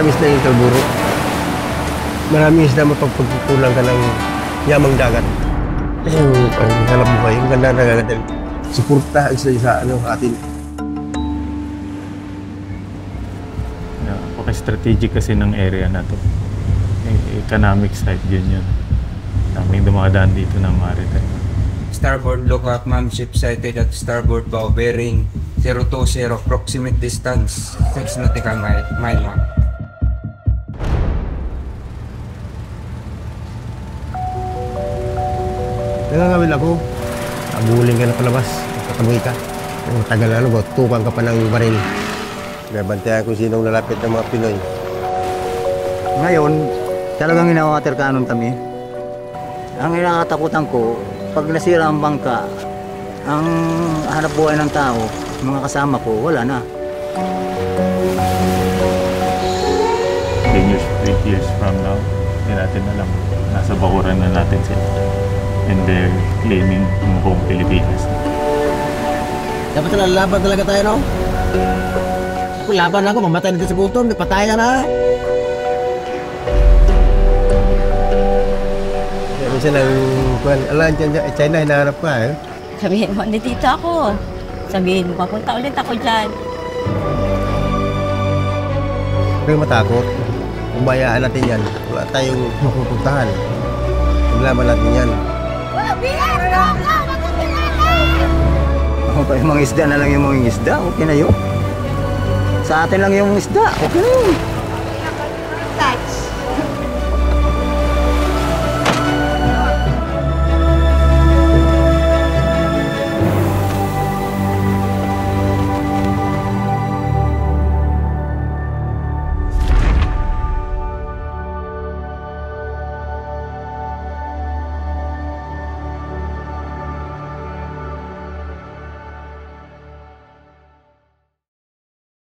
marami isda yung Talburo. Maraming isda mapagpagkukulang ka ng yamang dagat. Yung hanap buhay, yung ganda na dagat. Suporta ang sa atin. Strategic kasi ng area na to. Economic site din yun. Daming dumadaan dito ng maritime. Starboard lookout ship sighted at starboard bow bearing 020 approximate distance 6 nautical mile. Nangangawil ako. Abuling ka na palabas. Kataboy ka. Matagal na tukang ka pa ng baril. Nabantayan kung sinong lalapit ng mga Pinoy. Ngayon, talagang ina-water cannon kami. Ang inakatakutan ko, pag nasira ang bangka, ang hanap buhay ng tao, mga kasama ko, wala na. 10 years, 20 years from now, hindi natin alam. Nasa bakuran na natin sila. And they're claiming home Pilipinas. Dapat lalaban talaga tayo, no? Kung laban ako, mamatay dito sa gutom, patay ka na. Minsan ang China, hinaharap ka eh. Sabihin mo, dito ako. Sabihin mo, papunta ulit ako dyan. Huwag matakot. Kung bayaan natin yan, wala tayong mapupuntahan. Paglaban natin yan. Okay, mga isda na lang yung mga isda, okay na yun. Sa atin lang yung isda, okay na yun.